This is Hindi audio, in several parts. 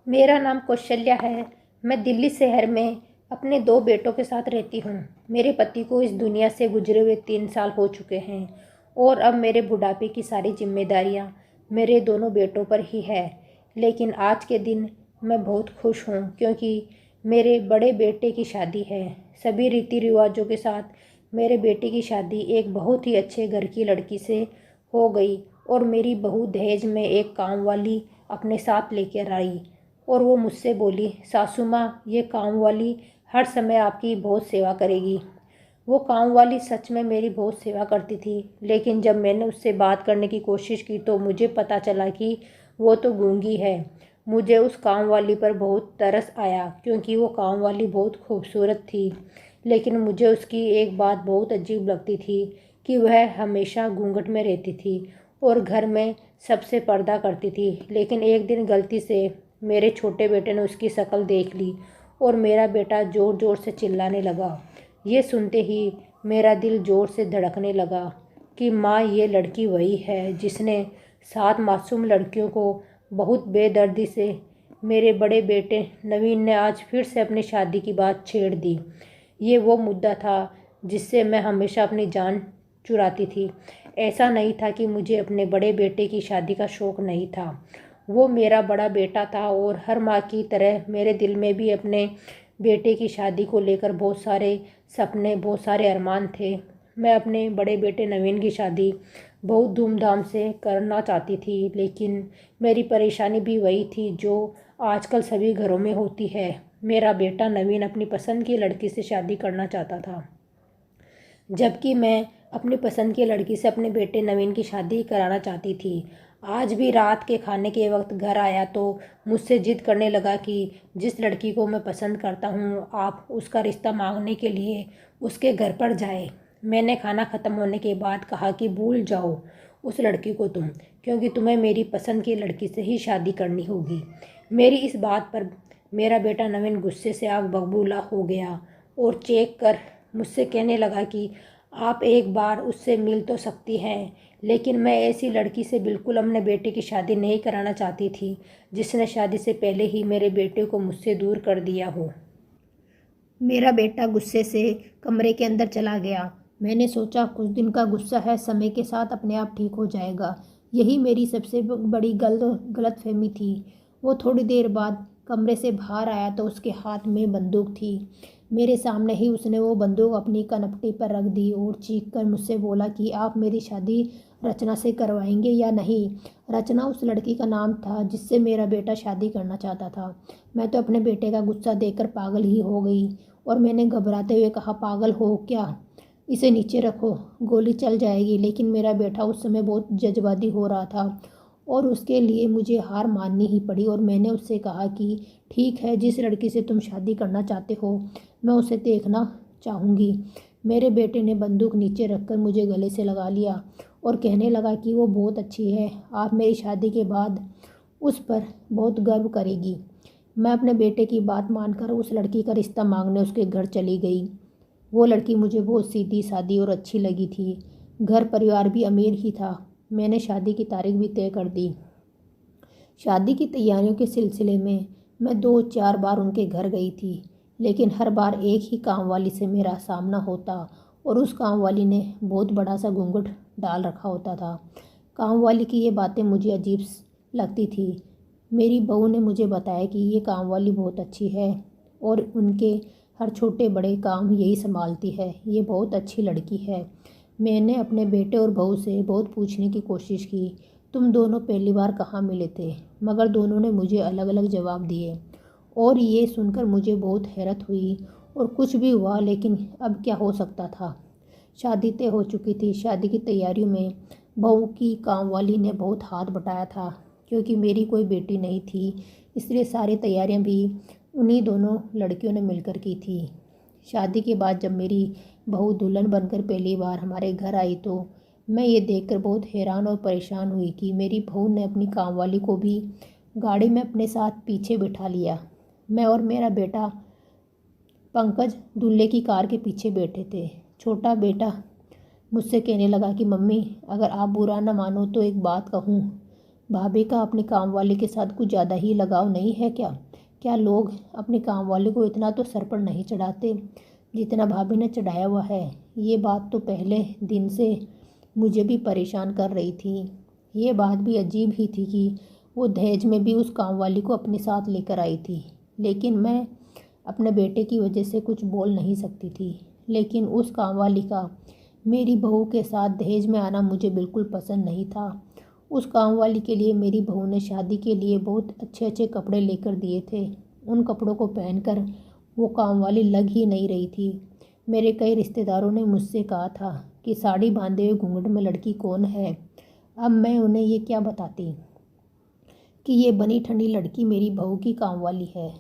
मेरा नाम कौशल्या है। मैं दिल्ली शहर में अपने 2 बेटों के साथ रहती हूँ। मेरे पति को इस दुनिया से गुजरे हुए 3 साल हो चुके हैं और अब मेरे बुढ़ापे की सारी जिम्मेदारियाँ मेरे दोनों बेटों पर ही है। लेकिन आज के दिन मैं बहुत खुश हूँ क्योंकि मेरे बड़े बेटे की शादी है। सभी रीति रिवाजों के साथ मेरे बेटे की शादी एक बहुत ही अच्छे घर की लड़की से हो गई और मेरी बहू दहेज में एक काम वाली अपने साथ लेकर आई। और वो मुझसे बोली, सासू माँ, ये काम वाली हर समय आपकी बहुत सेवा करेगी। वो काम वाली सच में मेरी बहुत सेवा करती थी, लेकिन जब मैंने उससे बात करने की कोशिश की तो मुझे पता चला कि वो तो गूंगी है। मुझे उस काम वाली पर बहुत तरस आया क्योंकि वो काम वाली बहुत खूबसूरत थी, लेकिन मुझे उसकी एक बात बहुत अजीब लगती थी कि वह हमेशा घूंघट में रहती थी और घर में सबसे पर्दा करती थी। लेकिन एक दिन गलती से मेरे छोटे बेटे ने उसकी शक्ल देख ली और मेरा बेटा ज़ोर ज़ोर से चिल्लाने लगा। ये सुनते ही मेरा दिल ज़ोर से धड़कने लगा कि माँ, ये लड़की वही है जिसने 7 मासूम लड़कियों को बहुत बेदर्दी से मेरे बड़े बेटे नवीन ने आज फिर से अपनी शादी की बात छेड़ दी। ये वो मुद्दा था जिससे मैं हमेशा अपनी जान चुराती थी। ऐसा नहीं था कि मुझे अपने बड़े बेटे की शादी का शौक़ नहीं था। वो मेरा बड़ा बेटा था और हर माँ की तरह मेरे दिल में भी अपने बेटे की शादी को लेकर बहुत सारे सपने, बहुत सारे अरमान थे। मैं अपने बड़े बेटे नवीन की शादी बहुत धूमधाम से करना चाहती थी, लेकिन मेरी परेशानी भी वही थी जो आजकल सभी घरों में होती है। मेरा बेटा नवीन अपनी पसंद की लड़की से शादी करना चाहता था, जबकि मैं अपनी पसंद की लड़की से अपने बेटे नवीन की शादी कराना चाहती थी। आज भी रात के खाने के वक्त घर आया तो मुझसे जिद करने लगा कि जिस लड़की को मैं पसंद करता हूँ, आप उसका रिश्ता मांगने के लिए उसके घर पर जाए। मैंने खाना ख़त्म होने के बाद कहा कि भूल जाओ उस लड़की को तुम, क्योंकि तुम्हें मेरी पसंद की लड़की से ही शादी करनी होगी। मेरी इस बात पर मेरा बेटा नवीन गुस्से से आग बबूला हो गया और चेक कर मुझसे कहने लगा कि आप एक बार उससे मिल तो सकती हैं, लेकिन मैं ऐसी लड़की से बिल्कुल अपने बेटे की शादी नहीं कराना चाहती थी जिसने शादी से पहले ही मेरे बेटे को मुझसे दूर कर दिया हो। मेरा बेटा गुस्से से कमरे के अंदर चला गया। मैंने सोचा कुछ दिन का गुस्सा है, समय के साथ अपने आप ठीक हो जाएगा। यही मेरी सबसे बड़ी गलतफहमी थी। वो थोड़ी देर बाद कमरे से बाहर आया तो उसके हाथ में बंदूक थी। मेरे सामने ही उसने वो बंदूक अपनी कनपटी पर रख दी और चीख कर मुझसे बोला कि आप मेरी शादी रचना से करवाएंगे या नहीं। रचना उस लड़की का नाम था जिससे मेरा बेटा शादी करना चाहता था। मैं तो अपने बेटे का गुस्सा देखकर पागल ही हो गई और मैंने घबराते हुए कहा, पागल हो क्या? इसे नीचे रखो, गोली चल जाएगी। लेकिन मेरा बेटा उस समय बहुत जज्बाती हो रहा था और उसके लिए मुझे हार माननी ही पड़ी और मैंने उससे कहा कि ठीक है, जिस लड़की से तुम शादी करना चाहते हो मैं उसे देखना चाहूँगी। मेरे बेटे ने बंदूक नीचे रखकर मुझे गले से लगा लिया और कहने लगा कि वो बहुत अच्छी है, आप मेरी शादी के बाद उस पर बहुत गर्व करेगी। मैं अपने बेटे की बात मानकर उस लड़की का रिश्ता मांगने उसके घर चली गई। वो लड़की मुझे बहुत सीधी सादी और अच्छी लगी थी। घर परिवार भी अमीर ही था। मैंने शादी की तारीख भी तय कर दी। शादी की तैयारियों के सिलसिले में मैं 2-4 बार उनके घर गई थी, लेकिन हर बार एक ही काम वाली से मेरा सामना होता और उस काम वाली ने बहुत बड़ा सा घूंघट डाल रखा होता था। काम वाली की ये बातें मुझे अजीब लगती थी। मेरी बहू ने मुझे बताया कि ये काम वाली बहुत अच्छी है और उनके हर छोटे बड़े काम यही संभालती है, ये बहुत अच्छी लड़की है। मैंने अपने बेटे और बहू से बहुत पूछने की कोशिश की, तुम दोनों पहली बार कहाँ मिले थे? मगर दोनों ने मुझे अलग अलग जवाब दिए और ये सुनकर मुझे बहुत हैरत हुई। और कुछ भी हुआ, लेकिन अब क्या हो सकता था? शादी तय हो चुकी थी। शादी की तैयारियों में बहू की काम वाली ने बहुत हाथ बटाया था, क्योंकि मेरी कोई बेटी नहीं थी, इसलिए सारी तैयारियां भी उन्हीं दोनों लड़कियों ने मिलकर की थी। शादी के बाद जब मेरी बहू दुल्हन बनकर पहली बार हमारे घर आई तो मैं ये देखकर बहुत हैरान और परेशान हुई कि मेरी बहू ने अपनी कामवाली को भी गाड़ी में अपने साथ पीछे बिठा लिया। मैं और मेरा बेटा पंकज दूल्हे की कार के पीछे बैठे थे। छोटा बेटा मुझसे कहने लगा कि मम्मी, अगर आप बुरा न मानो तो एक बात कहूँ। भाभी का अपनी काम वाली के साथ कुछ ज़्यादा ही लगाव नहीं है क्या? क्या लोग अपनी काम वाली को इतना तो सर पर नहीं चढ़ाते जितना भाभी ने चढ़ाया हुआ है? ये बात तो पहले दिन से मुझे भी परेशान कर रही थी। ये बात भी अजीब ही थी कि वो दहेज में भी उस काम वाली को अपने साथ लेकर आई थी, लेकिन मैं अपने बेटे की वजह से कुछ बोल नहीं सकती थी। लेकिन उस काम वाली का मेरी बहू के साथ दहेज में आना मुझे बिल्कुल पसंद नहीं था। उस काम वाली के लिए मेरी बहू ने शादी के लिए बहुत अच्छे अच्छे कपड़े लेकर दिए थे। उन कपड़ों को पहनकर वो काम वाली लग ही नहीं रही थी। मेरे कई रिश्तेदारों ने मुझसे कहा था कि साड़ी बांधे हुए घूंघट में लड़की कौन है। अब मैं उन्हें ये क्या बताती कि ये बनी ठंडी लड़की मेरी बहू की काम वाली है।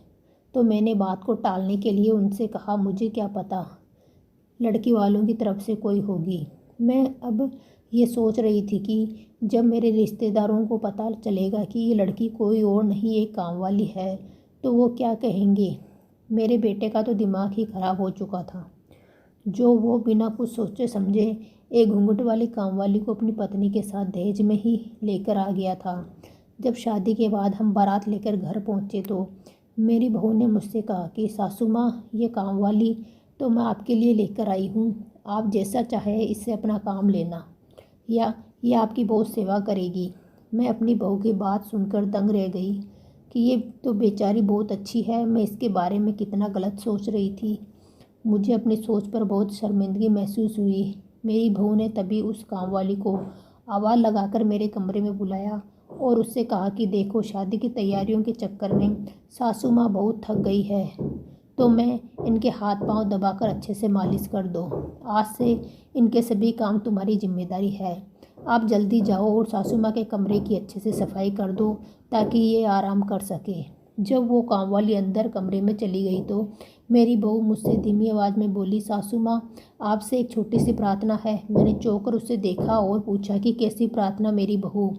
तो मैंने बात को टालने के लिए उनसे कहा, मुझे क्या पता, लड़की वालों की तरफ से कोई होगी। मैं अब ये सोच रही थी कि जब मेरे रिश्तेदारों को पता चलेगा कि ये लड़की कोई और नहीं एक काम वाली है तो वो क्या कहेंगे। मेरे बेटे का तो दिमाग ही खराब हो चुका था, जो वो बिना कुछ सोचे समझे एक घूंघट वाली काम वाली को अपनी पत्नी के साथ दहेज में ही लेकर आ गया था। जब शादी के बाद हम बारात लेकर घर पहुंचे तो मेरी बहू ने मुझसे कहा कि सासू माँ, ये काम वाली तो मैं आपके लिए लेकर आई हूँ, आप जैसा चाहे इससे अपना काम लेना, या ये आपकी बहुत सेवा करेगी। मैं अपनी बहू की बात सुनकर दंग रह गई कि ये तो बेचारी बहुत अच्छी है। मैं इसके बारे में कितना गलत सोच रही थी। मुझे अपनी सोच पर बहुत शर्मिंदगी महसूस हुई। मेरी बहू ने तभी उस काम वाली को आवाज़ लगाकर मेरे कमरे में बुलाया और उससे कहा कि देखो, शादी की तैयारियों के चक्कर में सासू माँ बहुत थक गई है, तो मैं इनके हाथ पांव दबाकर अच्छे से मालिश कर दो। आज से इनके सभी काम तुम्हारी जिम्मेदारी है। आप जल्दी जाओ और सासू माँ के कमरे की अच्छे से सफाई कर दो ताकि ये आराम कर सके। जब वो काम वाली अंदर कमरे में चली गई तो मेरी बहू मुझसे धीमी आवाज़ में बोली, सासू माँ, आपसे एक छोटी सी प्रार्थना है। मैंने चौंक कर उसे देखा और पूछा कि कैसी प्रार्थना मेरी बहू?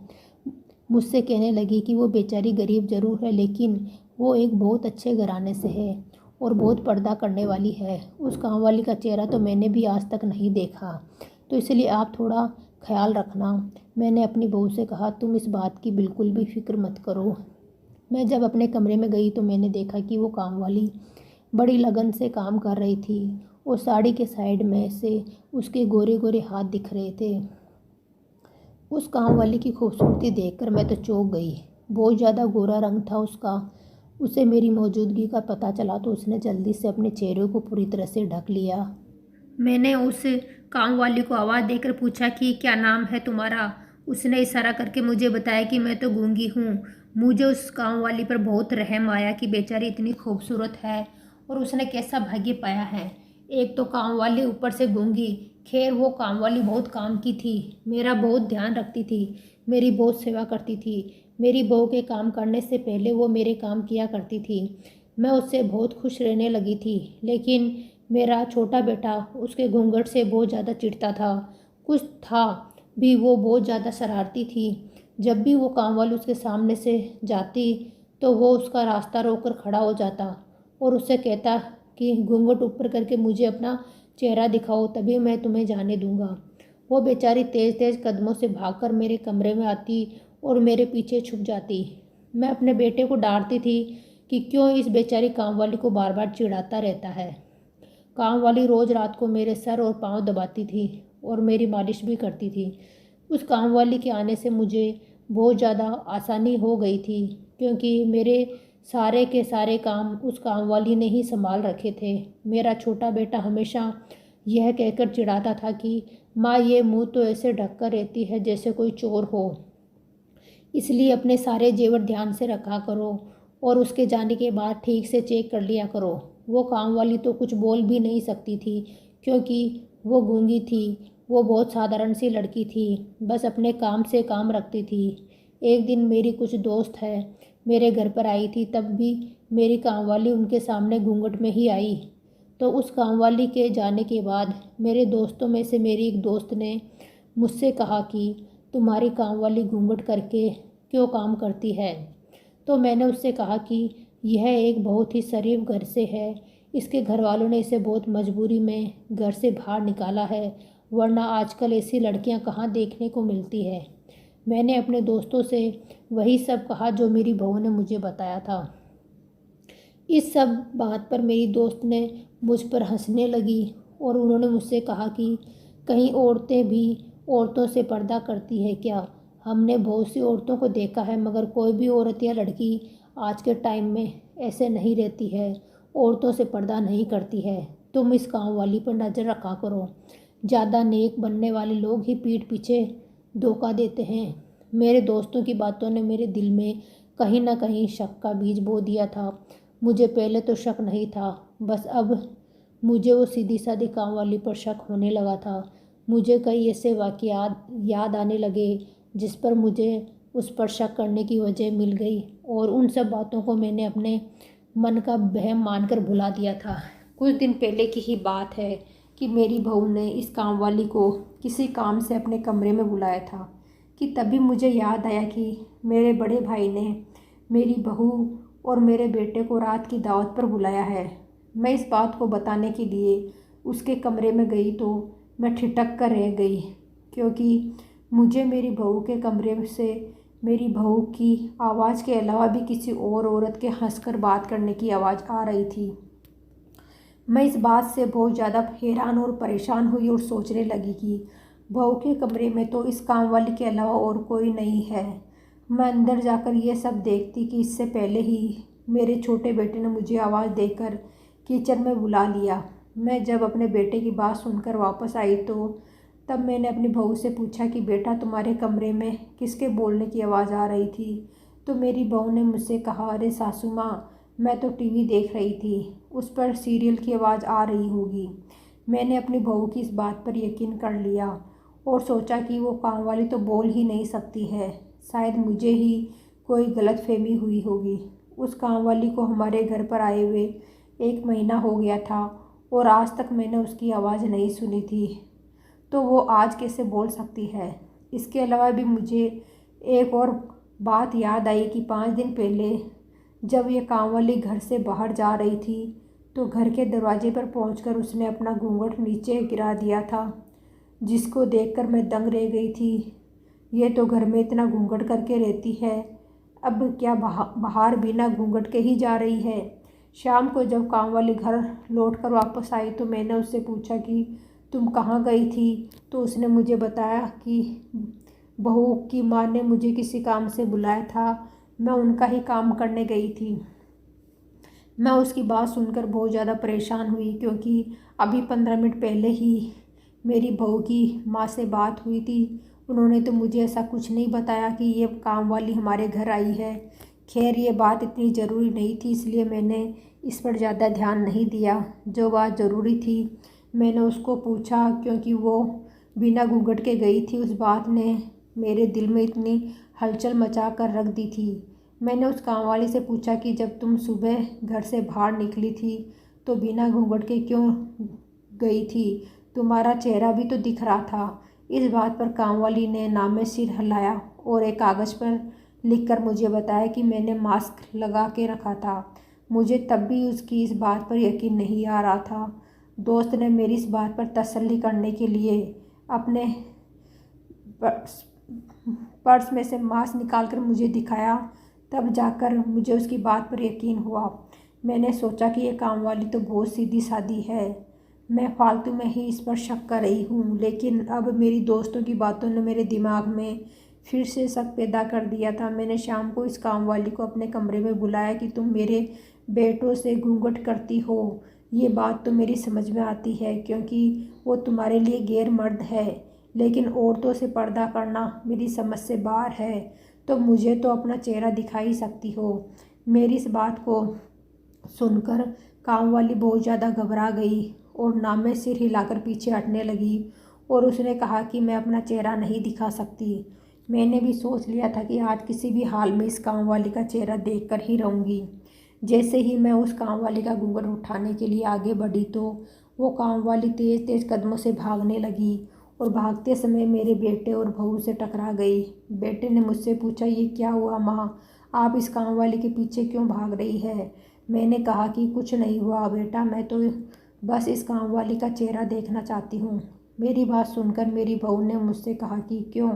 मुझसे कहने लगी कि वो बेचारी गरीब जरूर है, लेकिन वो एक बहुत अच्छे घराने से है और बहुत पर्दा करने वाली है। उस काम वाली का चेहरा तो मैंने भी आज तक नहीं देखा, तो इसलिए आप थोड़ा ख्याल रखना। मैंने अपनी बहू से कहा, तुम इस बात की बिल्कुल भी फिक्र मत करो। मैं जब अपने कमरे में गई तो मैंने देखा कि वो काम वाली बड़ी लगन से काम कर रही थी और साड़ी के साइड में से उसके गोरे गोरे हाथ दिख रहे थे। उस काम वाली की खूबसूरती देखकर मैं तो चौंक गई। बहुत ज़्यादा गोरा रंग था उसका। उसे मेरी मौजूदगी का पता चला तो उसने जल्दी से अपने चेहरे को पूरी तरह से ढक लिया। मैंने उस काम वाली को आवाज़ देकर पूछा कि क्या नाम है तुम्हारा? उसने इशारा करके मुझे बताया कि मैं तो गूंगी हूँ। मुझे उस काम वाली पर बहुत रहम आया कि बेचारी इतनी खूबसूरत है और उसने कैसा भाग्य पाया है। एक तो काम वाली, ऊपर से गूंगी। खैर, वो काम वाली बहुत काम की थी, मेरा बहुत ध्यान रखती थी, मेरी बहुत सेवा करती थी। मेरी बहू के काम करने से पहले वो मेरे काम किया करती थी। मैं उससे बहुत खुश रहने लगी थी, लेकिन मेरा छोटा बेटा उसके घूंघट से बहुत ज़्यादा चिढ़ता था। कुछ था भी, वो बहुत ज़्यादा शरारती थी। जब भी वो काम वाली उसके सामने से जाती तो वो उसका रास्ता रोककर खड़ा हो जाता और उससे कहता कि घूंघट ऊपर करके मुझे अपना चेहरा दिखाओ, तभी मैं तुम्हें जाने दूंगा। वो बेचारी तेज़ तेज़ कदमों से भागकर मेरे कमरे में आती और मेरे पीछे छुप जाती। मैं अपने बेटे को डांटती थी कि क्यों इस बेचारी काम वाली को बार बार चिढ़ाता रहता है। काम वाली रोज़ रात को मेरे सर और पाँव दबाती थी और मेरी मालिश भी करती थी। उस काम वाली के आने से मुझे बहुत ज़्यादा आसानी हो गई थी, क्योंकि मेरे सारे के सारे काम उस काम वाली ने ही संभाल रखे थे। मेरा छोटा बेटा हमेशा यह कहकर चिढ़ाता था कि माँ, ये मुंह तो ऐसे ढककर रहती है जैसे कोई चोर हो, इसलिए अपने सारे जेवर ध्यान से रखा करो और उसके जाने के बाद ठीक से चेक कर लिया करो। वो काम वाली तो कुछ बोल भी नहीं सकती थी, क्योंकि वो गूंगी थी। वो बहुत साधारण सी लड़की थी, बस अपने काम से काम रखती थी। एक दिन मेरी कुछ दोस्त है मेरे घर पर आई थी, तब भी मेरी काम वाली उनके सामने घूंघट में ही आई। तो उस काम वाली के जाने के बाद मेरे दोस्तों में से मेरी एक दोस्त ने मुझसे कहा कि तुम्हारी काम वाली घूंघट करके क्यों काम करती है? तो मैंने उससे कहा कि यह एक बहुत ही शरीफ घर से है, इसके घर वालों ने इसे बहुत मजबूरी में घर से बाहर निकाला है, वरना आजकल ऐसी लड़कियां कहाँ देखने को मिलती है। मैंने अपने दोस्तों से वही सब कहा जो मेरी बहू ने मुझे बताया था। इस सब बात पर मेरी दोस्त ने मुझ पर हंसने लगी और उन्होंने मुझसे कहा कि कहीं औरतें भी औरतों से पर्दा करती है क्या? हमने बहुत सी औरतों को देखा है मगर कोई भी औरत या लड़की आज के टाइम में ऐसे नहीं रहती है, औरतों से पर्दा नहीं करती है। तुम इस गाँव वाली पर नज़र रखा करो। ज़्यादा नेक बनने वाले लोग ही पीठ पीछे धोखा देते हैं। मेरे दोस्तों की बातों ने मेरे दिल में कहीं ना कहीं शक का बीज बो दिया था। मुझे पहले तो शक नहीं था, बस अब मुझे वो सीधी सादी काम वाली पर शक होने लगा था। मुझे कई ऐसे वाक़यात याद आने लगे जिस पर मुझे उस पर शक करने की वजह मिल गई और उन सब बातों को मैंने अपने मन का वहम मानकर भुला दिया था। कुछ दिन पहले की ही बात है कि मेरी बहू ने इस काम वाली को किसी काम से अपने कमरे में बुलाया था कि तभी मुझे याद आया कि मेरे बड़े भाई ने मेरी बहू और मेरे बेटे को रात की दावत पर बुलाया है। मैं इस बात को बताने के लिए उसके कमरे में गई तो मैं ठिठक कर रह गई, क्योंकि मुझे मेरी बहू के कमरे से मेरी बहू की आवाज़ के अलावा भी किसी और औरत के हंसकर बात करने की आवाज़ आ रही थी। मैं इस बात से बहुत ज़्यादा हैरान और परेशान हुई और सोचने लगी कि बहू के कमरे में तो इस काम वाली के अलावा और कोई नहीं है। मैं अंदर जाकर ये सब देखती कि इससे पहले ही मेरे छोटे बेटे ने मुझे आवाज़ देकर किचन में बुला लिया। मैं जब अपने बेटे की बात सुनकर वापस आई तो तब मैंने अपनी बहू से पूछा कि बेटा, तुम्हारे कमरे में किसके बोलने की आवाज़ आ रही थी? तो मेरी बहू ने मुझसे कहा, अरे सासू माँ, मैं तो टीवी देख रही थी, उस पर सीरियल की आवाज़ आ रही होगी। मैंने अपनी बहू की इस बात पर यकीन कर लिया और सोचा कि वो काम वाली तो बोल ही नहीं सकती है, शायद मुझे ही कोई गलतफहमी हुई होगी। उस काम वाली को हमारे घर पर आए हुए 1 महीना हो गया था और आज तक मैंने उसकी आवाज़ नहीं सुनी थी, तो वो आज कैसे बोल सकती है? इसके अलावा भी मुझे एक और बात याद आई कि 5 दिन पहले जब ये काम वाली घर से बाहर जा रही थी तो घर के दरवाजे पर पहुंचकर उसने अपना घूंघट नीचे गिरा दिया था, जिसको देखकर मैं दंग रह गई थी। ये तो घर में इतना घूंघट करके रहती है, अब क्या बाहर बिना घूंघट के ही जा रही है? शाम को जब काम वाली घर लौट कर वापस आई तो मैंने उससे पूछा कि तुम कहाँ गई थी? तो उसने मुझे बताया कि बहू की माँ ने मुझे किसी काम से बुलाया था, मैं उनका ही काम करने गई थी। मैं उसकी बात सुनकर बहुत ज़्यादा परेशान हुई, क्योंकि अभी 15 मिनट पहले ही मेरी बहू की माँ से बात हुई थी। उन्होंने तो मुझे ऐसा कुछ नहीं बताया कि ये काम वाली हमारे घर आई है। खैर, ये बात इतनी ज़रूरी नहीं थी, इसलिए मैंने इस पर ज़्यादा ध्यान नहीं दिया। जो बात ज़रूरी थी मैंने उसको पूछा, क्योंकि वो बिना घूंघट के गई थी। उस बात ने मेरे दिल में इतनी हलचल मचा कर रख दी थी। मैंने उस काम वाली से पूछा कि जब तुम सुबह घर से बाहर निकली थी तो बिना घूंघट के क्यों गई थी? तुम्हारा चेहरा भी तो दिख रहा था। इस बात पर काम वाली ने ना में सिर हिलाया और एक कागज़ पर लिखकर मुझे बताया कि मैंने मास्क लगा के रखा था। मुझे तब भी उसकी इस बात पर यकीन नहीं आ रहा था। दोस्त ने मेरी इस बात पर तसल्ली करने के लिए अपने पर्स में से मास्क निकालकर मुझे दिखाया, तब जाकर मुझे उसकी बात पर यकीन हुआ। मैंने सोचा कि ये काम वाली तो बहुत सीधी सादी है, मैं फालतू में ही इस पर शक कर रही हूँ। लेकिन अब मेरी दोस्तों की बातों ने मेरे दिमाग में फिर से शक पैदा कर दिया था। मैंने शाम को इस काम वाली को अपने कमरे में बुलाया कि तुम मेरे बेटों से घूंघट करती हो, ये बात तो मेरी समझ में आती है क्योंकि वो तुम्हारे लिए गैर मर्द है, लेकिन औरतों से पर्दा करना मेरी समझ से बाहर है, तो मुझे तो अपना चेहरा दिखा ही सकती हो। मेरी इस बात को सुनकर काम वाली बहुत ज़्यादा घबरा गई और ना में सिर हिलाकर पीछे हटने लगी और उसने कहा कि मैं अपना चेहरा नहीं दिखा सकती। मैंने भी सोच लिया था कि आज किसी भी हाल में इस काम वाली का चेहरा देखकर ही रहूँगी। जैसे ही मैं उस काम वाली का घूंघट उठाने के लिए आगे बढ़ी तो वो काम वाली तेज़ तेज़ कदमों से भागने लगी और भागते समय मेरे बेटे और बहू से टकरा गई। बेटे ने मुझसे पूछा, ये क्या हुआ माँ, आप इस काम वाली के पीछे क्यों भाग रही है? मैंने कहा कि कुछ नहीं हुआ बेटा, मैं तो बस इस काम वाली का चेहरा देखना चाहती हूँ। मेरी बात सुनकर मेरी बहू ने मुझसे कहा कि क्यों,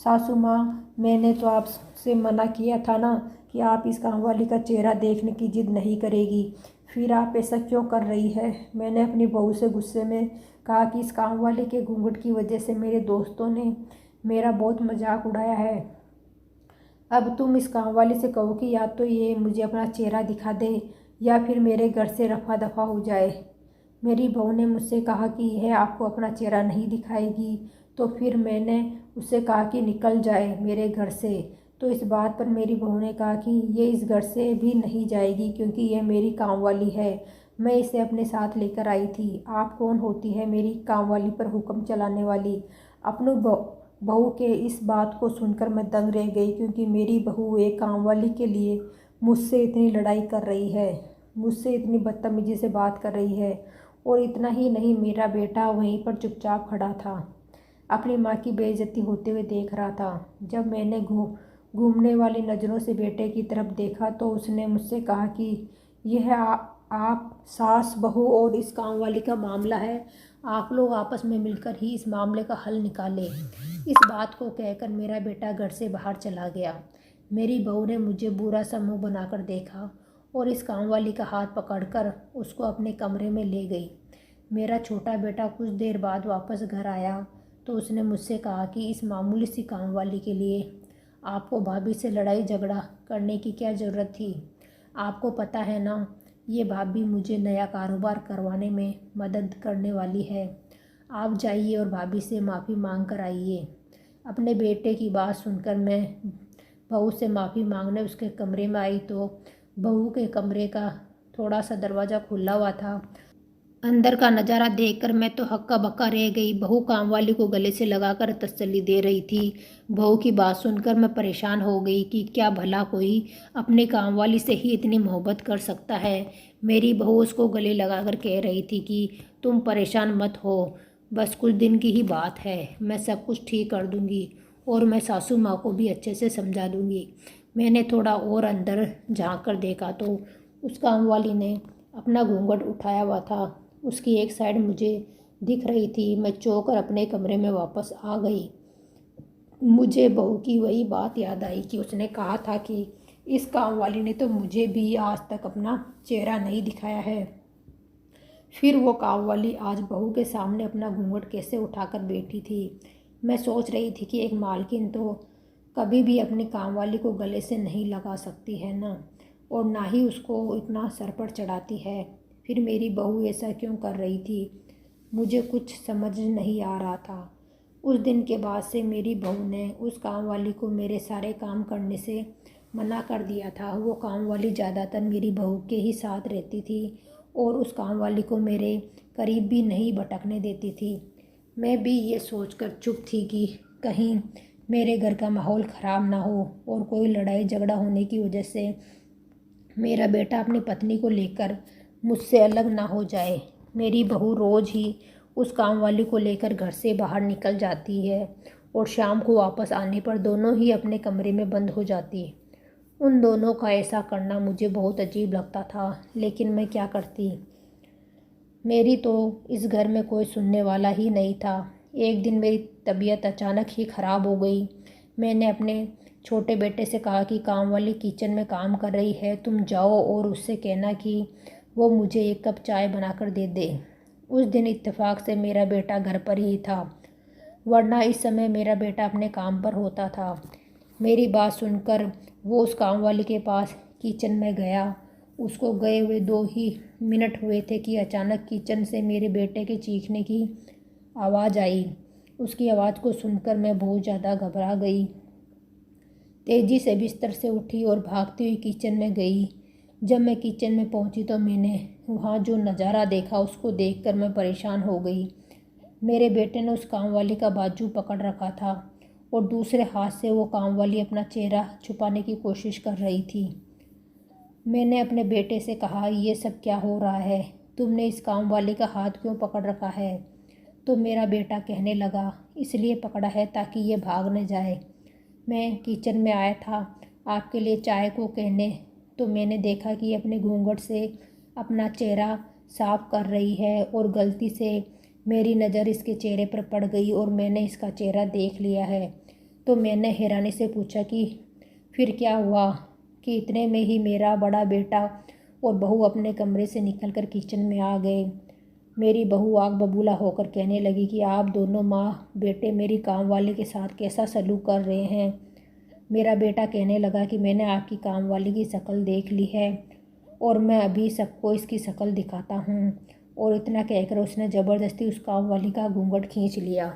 सासू माँ, मैंने तो आपसे मना किया था ना कि आप इस कामवाली का चेहरा देखने की जिद नहीं करेगी, फिर आप ऐसा क्यों कर रही है। मैंने अपनी बहू से गुस्से में कहा कि इस कामवाली के घूंघट की वजह से मेरे दोस्तों ने मेरा बहुत मजाक उड़ाया है। अब तुम इस कामवाली से कहो कि या तो ये मुझे अपना चेहरा दिखा दे या फिर मेरे घर से रफा दफा हो जाए। मेरी बहू ने मुझसे कहा कि यह आपको अपना चेहरा नहीं दिखाएगी, तो फिर मैंने उससे कहा कि निकल जाए मेरे घर से। तो इस बात पर मेरी बहू ने कहा कि ये इस घर से भी नहीं जाएगी क्योंकि यह मेरी कामवाली है, मैं इसे अपने साथ लेकर आई थी। आप कौन होती है मेरी कामवाली पर हुक्म चलाने वाली। अपनी बहू के इस बात को सुनकर मैं दंग रह गई, क्योंकि मेरी बहू एक कामवाली के लिए मुझसे इतनी लड़ाई कर रही है, मुझसे इतनी बदतमीजी से बात कर रही है। और इतना ही नहीं, मेरा बेटा वहीं पर चुपचाप खड़ा था, अपनी माँ की बेइज्जती होते हुए देख रहा था। जब मैंने घूमने वाली नज़रों से बेटे की तरफ देखा तो उसने मुझसे कहा कि यह आप सास बहू और इस काम वाली का मामला है, आप लोग आपस में मिलकर ही इस मामले का हल निकालें। इस बात को कहकर मेरा बेटा घर से बाहर चला गया। मेरी बहू ने मुझे बुरा सा मुँह बनाकर देखा और इस काम वाली का हाथ पकड़कर उसको अपने कमरे में ले गई। मेरा छोटा बेटा कुछ देर बाद वापस घर आया तो उसने मुझसे कहा कि इस मामूली सी काम वाली के लिए आपको भाभी से लड़ाई झगड़ा करने की क्या ज़रूरत थी। आपको पता है ना, ये भाभी मुझे नया कारोबार करवाने में मदद करने वाली है। आप जाइए और भाभी से माफ़ी मांग कर आइए। अपने बेटे की बात सुनकर मैं बहू से माफ़ी मांगने उसके कमरे में आई तो बहू के कमरे का थोड़ा सा दरवाज़ा खुला हुआ था। अंदर का नज़ारा देखकर मैं तो हक्का बक्का रह गई। बहू कामवाली को गले से लगाकर तसल्ली दे रही थी। बहू की बात सुनकर मैं परेशान हो गई कि क्या भला कोई अपनी कामवाली से ही इतनी मोहब्बत कर सकता है। मेरी बहू उसको गले लगाकर कह रही थी कि तुम परेशान मत हो, बस कुछ दिन की ही बात है, मैं सब कुछ ठीक कर दूंगी और मैं सासू माँ को भी अच्छे से समझा दूंगी। मैंने थोड़ा और अंदर झाँक कर देखा तो उस कामवाली ने अपना घूंघट उठाया हुआ था। उसकी एक साइड मुझे दिख रही थी। मैं चौंक कर अपने कमरे में वापस आ गई। मुझे बहू की वही बात याद आई कि उसने कहा था कि इस काम वाली ने तो मुझे भी आज तक अपना चेहरा नहीं दिखाया है। फिर वो काम वाली आज बहू के सामने अपना घूंघट कैसे उठाकर बैठी थी। मैं सोच रही थी कि एक मालकिन तो कभी भी अपनी काम वाली को गले से नहीं लगा सकती है ना, और ना ही उसको इतना सर पर चढ़ाती है। फिर मेरी बहू ऐसा क्यों कर रही थी, मुझे कुछ समझ नहीं आ रहा था। उस दिन के बाद से मेरी बहू ने उस काम वाली को मेरे सारे काम करने से मना कर दिया था। वो काम वाली ज़्यादातर मेरी बहू के ही साथ रहती थी और उस काम वाली को मेरे करीब भी नहीं भटकने देती थी। मैं भी ये सोचकर चुप थी कि कहीं मेरे घर का माहौल ख़राब ना हो और कोई लड़ाई झगड़ा होने की वजह से मेरा बेटा अपनी पत्नी को लेकर मुझसे अलग ना हो जाए। मेरी बहू रोज़ ही उस काम वाली को लेकर घर से बाहर निकल जाती है और शाम को वापस आने पर दोनों ही अपने कमरे में बंद हो जाती। उन दोनों का ऐसा करना मुझे बहुत अजीब लगता था, लेकिन मैं क्या करती। मेरी तो इस घर में कोई सुनने वाला ही नहीं था। एक दिन मेरी तबीयत अचानक ही ख़राब हो गई। मैंने अपने छोटे बेटे से कहा कि काम वाली किचन में काम कर रही है, तुम जाओ और उससे कहना कि वो मुझे एक कप चाय बनाकर दे दे। उस दिन इत्तेफाक से मेरा बेटा घर पर ही था, वरना इस समय मेरा बेटा अपने काम पर होता था। मेरी बात सुनकर वो उस काम वाली के पास किचन में गया। उसको गए हुए 2 ही मिनट हुए थे कि अचानक किचन से मेरे बेटे के चीखने की आवाज़ आई। उसकी आवाज़ को सुनकर मैं बहुत ज़्यादा घबरा गई। तेज़ी से बिस्तर से उठी और भागती हुई किचन में गई। जब मैं किचन में पहुंची तो मैंने वहां जो नज़ारा देखा उसको देखकर मैं परेशान हो गई। मेरे बेटे ने उस काम वाली का बाजू पकड़ रखा था और दूसरे हाथ से वो काम वाली अपना चेहरा छुपाने की कोशिश कर रही थी। मैंने अपने बेटे से कहा, ये सब क्या हो रहा है, तुमने इस काम वाली का हाथ क्यों पकड़ रखा है। तो मेरा बेटा कहने लगा, इसलिए पकड़ा है ताकि ये भाग न जाए। मैं किचन में आया था आपके लिए चाय को कहने, तो मैंने देखा कि अपने घूंघट से अपना चेहरा साफ कर रही है और गलती से मेरी नज़र इसके चेहरे पर पड़ गई और मैंने इसका चेहरा देख लिया है। तो मैंने हैरानी से पूछा कि फिर क्या हुआ। कि इतने में ही मेरा बड़ा बेटा और बहू अपने कमरे से निकलकर किचन में आ गए। मेरी बहू आग बबूला होकर कहने लगी कि आप दोनों माँ बेटे मेरी काम वाली के साथ कैसा सलूक कर रहे हैं। मेरा बेटा कहने लगा कि मैंने आपकी काम वाली की शक्ल देख ली है और मैं अभी सबको इसकी शक्ल दिखाता हूँ। और इतना कहकर उसने ज़बरदस्ती उस काम वाली का घूंघट खींच लिया।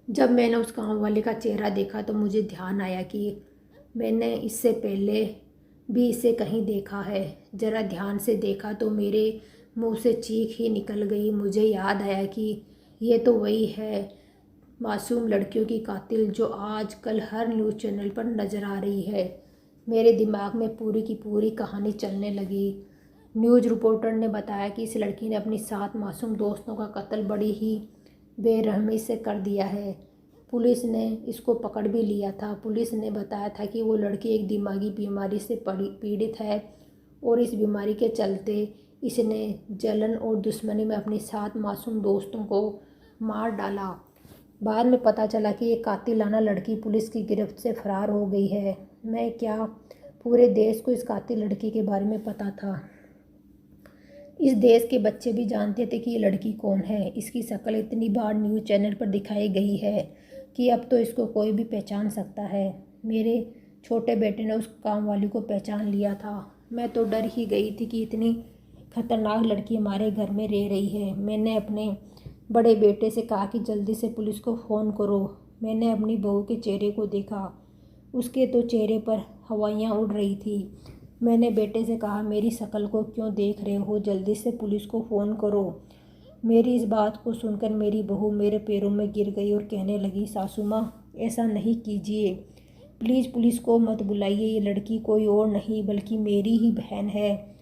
जब मैंने उस काम वाली का चेहरा देखा तो मुझे ध्यान आया कि मैंने इससे पहले भी इसे कहीं देखा है। ज़रा ध्यान से देखा तो मेरे मुंह से चीख ही निकल गई। मुझे याद आया कि ये तो वही है, मासूम लड़कियों की कातिल जो आजकल हर न्यूज़ चैनल पर नज़र आ रही है। मेरे दिमाग में पूरी की पूरी कहानी चलने लगी। न्यूज़ रिपोर्टर ने बताया कि इस लड़की ने अपनी 7 मासूम दोस्तों का कत्ल बड़ी ही बेरहमी से कर दिया है। पुलिस ने इसको पकड़ भी लिया था। पुलिस ने बताया था कि वो लड़की एक दिमागी बीमारी से पीड़ित है और इस बीमारी के चलते इसने जलन और दुश्मनी में अपनी 7 मासूम दोस्तों को मार डाला। बाद में पता चला कि ये कातिलाना लड़की पुलिस की गिरफ्त से फरार हो गई है। मैं क्या, पूरे देश को इस कातिल लड़की के बारे में पता था। इस देश के बच्चे भी जानते थे कि ये लड़की कौन है। इसकी शक्ल इतनी बार न्यूज़ चैनल पर दिखाई गई है कि अब तो इसको कोई भी पहचान सकता है। मेरे छोटे बेटे ने उस काम वाली को पहचान लिया था। मैं तो डर ही गई थी कि इतनी खतरनाक लड़की हमारे घर में रह रही है। मैंने अपने बड़े बेटे से कहा कि जल्दी से पुलिस को फ़ोन करो। मैंने अपनी बहू के चेहरे को देखा, उसके तो चेहरे पर हवाइयाँ उड़ रही थी। मैंने बेटे से कहा, मेरी शक्ल को क्यों देख रहे हो, जल्दी से पुलिस को फ़ोन करो। मेरी इस बात को सुनकर मेरी बहू मेरे पैरों में गिर गई और कहने लगी, सासू माँ ऐसा नहीं कीजिए, प्लीज़ पुलिस को मत बुलाइए। ये लड़की कोई और नहीं बल्कि मेरी ही बहन है,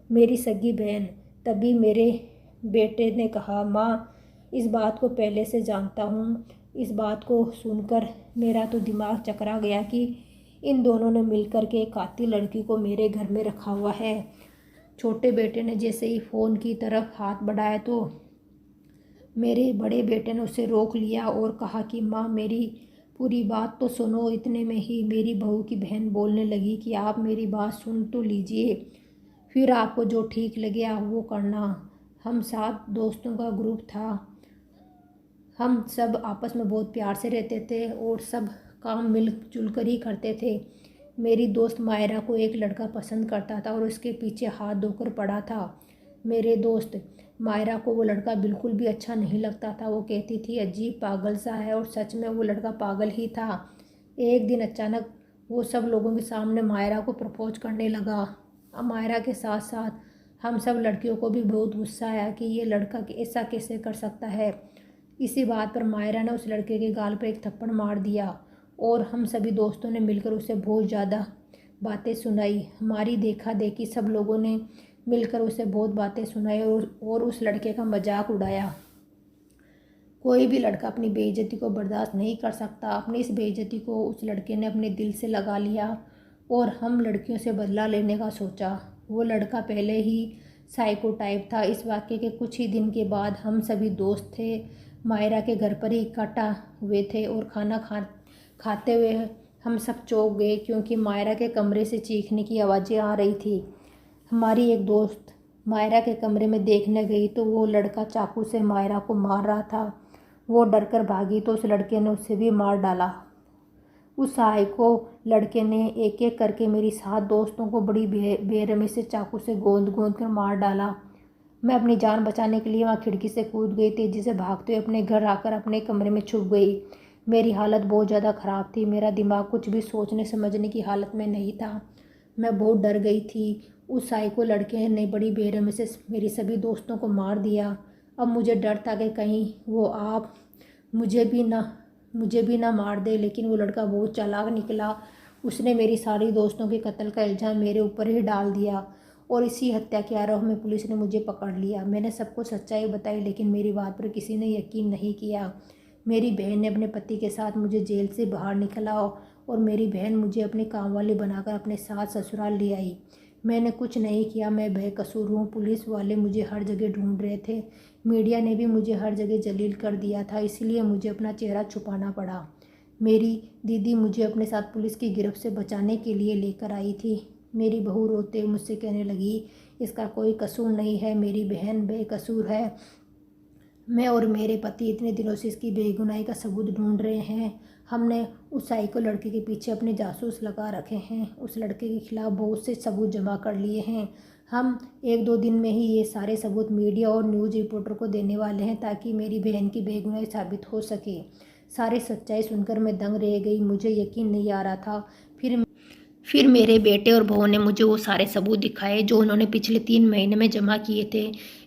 मेरी सगी बहन। तभी मेरे बेटे ने कहा, माँ इस बात को पहले से जानता हूँ। इस बात को सुनकर मेरा तो दिमाग चकरा गया कि इन दोनों ने मिलकर के एक कातिल लड़की को मेरे घर में रखा हुआ है। छोटे बेटे ने जैसे ही फ़ोन की तरफ हाथ बढ़ाया तो मेरे बड़े बेटे ने उसे रोक लिया और कहा कि माँ मेरी पूरी बात तो सुनो। इतने में ही मेरी बहू की बहन बोलने लगी कि आप मेरी बात सुन तो लीजिए, फिर आपको जो ठीक लगे आप वो करना। हम 7 दोस्तों का ग्रुप था। हम सब आपस में बहुत प्यार से रहते थे और सब काम मिलजुल कर ही करते थे। मेरी दोस्त मायरा को एक लड़का पसंद करता था और उसके पीछे हाथ धोकर पड़ा था। मेरे दोस्त मायरा को वो लड़का बिल्कुल भी अच्छा नहीं लगता था। वो कहती थी अजीब पागल सा है, और सच में वो लड़का पागल ही था। एक दिन अचानक वो सब लोगों के सामने मायरा को प्रपोज करने लगा। अब मायरा के साथ साथ हम सब लड़कियों को भी बहुत गुस्सा आया कि ये लड़का ऐसा कैसे कर सकता है। इसी बात पर मायरा ने उस लड़के के गाल पर एक थप्पड़ मार दिया और हम सभी दोस्तों ने मिलकर उसे बहुत ज़्यादा बातें सुनाई। हमारी देखा देखी सब लोगों ने मिलकर उसे बहुत बातें सुनाई और उस लड़के का मजाक उड़ाया। कोई भी लड़का अपनी बेइज्जती को बर्दाश्त नहीं कर सकता। अपनी इस बेइज्जती को उस लड़के ने अपने दिल से लगा लिया और हम लड़कियों से बदला लेने का सोचा। वो लड़का पहले ही साइको टाइप था। इस वाक़ये के कुछ ही दिन के बाद हम सभी दोस्त थे मायरा के घर पर ही इकट्ठा हुए थे और खाना खाते हुए हम सब चौंक गए क्योंकि मायरा के कमरे से चीखने की आवाज़ें आ रही थी। हमारी एक दोस्त मायरा के कमरे में देखने गई तो वो लड़का चाकू से मायरा को मार रहा था। वो डर कर भागी तो उस लड़के ने उसे भी मार डाला। उस साइको लड़के ने एक एक करके मेरी 7 दोस्तों को बड़ी बेरहमी से चाकू से गोंद गोंद कर मार डाला। मैं अपनी जान बचाने के लिए वहाँ खिड़की से कूद गई, तेज़ी से भागते हुए अपने घर आकर अपने कमरे में छुप गई। मेरी हालत बहुत ज़्यादा ख़राब थी। मेरा दिमाग कुछ भी सोचने समझने की हालत में नहीं था। मैं बहुत डर गई थी। उस साइको लड़के ने बड़ी बेरहमी से मेरी सभी दोस्तों को मार दिया। अब मुझे डर था कि कहीं वो आप मुझे भी ना मार दे, लेकिन वो लड़का बहुत चालाक निकला। उसने मेरी सारी दोस्तों के कत्ल का इल्ज़ाम मेरे ऊपर ही डाल दिया और इसी हत्या के आरोप में पुलिस ने मुझे पकड़ लिया। मैंने सबको सच्चाई बताई लेकिन मेरी बात पर किसी ने यकीन नहीं किया। मेरी बहन ने अपने पति के साथ मुझे जेल से बाहर निकला और मेरी बहन मुझे अपनी कामवाली बनाकर अपने साथ ससुराल ले आई। मैंने कुछ नहीं किया, मैं बेकसूर हूँ। पुलिस वाले मुझे हर जगह ढूंढ रहे थे, मीडिया ने भी मुझे हर जगह जलील कर दिया था, इसलिए मुझे अपना चेहरा छुपाना पड़ा। मेरी दीदी मुझे अपने साथ पुलिस की गिरफ्त से बचाने के लिए लेकर आई थी। मेरी बहू रोते मुझसे कहने लगी, इसका कोई कसूर नहीं है, मेरी बहन बेकसूर है। मैं और मेरे पति इतने दिनों से इसकी बेगुनाही का सबूत ढूंढ रहे हैं। हमने उस साइको लड़के के पीछे अपने जासूस लगा रखे हैं। उस लड़के के खिलाफ बहुत से सबूत जमा कर लिए हैं। हम 1-2 दिन में ही ये सारे सबूत मीडिया और न्यूज़ रिपोर्टर को देने वाले हैं, ताकि मेरी बहन की बेगुनाही साबित हो सके। सारी सच्चाई सुनकर मैं दंग रह गई। मुझे यकीन नहीं आ रहा था। फिर मेरे बेटे और बहू ने मुझे वो सारे सबूत दिखाए जो उन्होंने पिछले 3 महीने में जमा किए थे।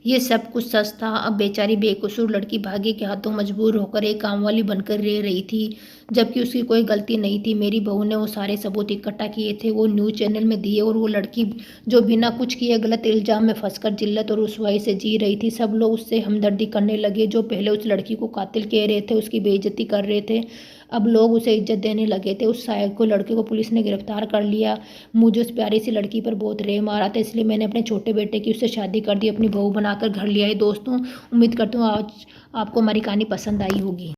ये सब कुछ सच था। अब बेचारी बेकसूर लड़की भाग्य के हाथों मजबूर होकर एक काम वाली बनकर रह रही थी, जबकि उसकी कोई गलती नहीं थी। मेरी बहू ने वो सारे सबूत इकट्ठा किए थे, वो न्यूज़ चैनल में दिए, और वो लड़की जो बिना कुछ किए गलत इल्ज़ाम में फंसकर जिल्लत और रुसवाई से जी रही थी। सब लोग उससे हमदर्दी करने लगे। जो पहले उस लड़की को कातिल कह रहे थे, उसकी बेइज्जती कर रहे थे, अब लोग उसे इज्जत देने लगे थे। उस साइको लड़के को पुलिस ने गिरफ्तार कर लिया। मुझे उस प्यारी सी लड़की पर बहुत रहम आ रहा था, इसलिए मैंने अपने छोटे बेटे की उससे शादी कर दी, अपनी बहू बनाकर घर ले आई। दोस्तों, उम्मीद करता हूँ आज आपको हमारी कहानी पसंद आई होगी।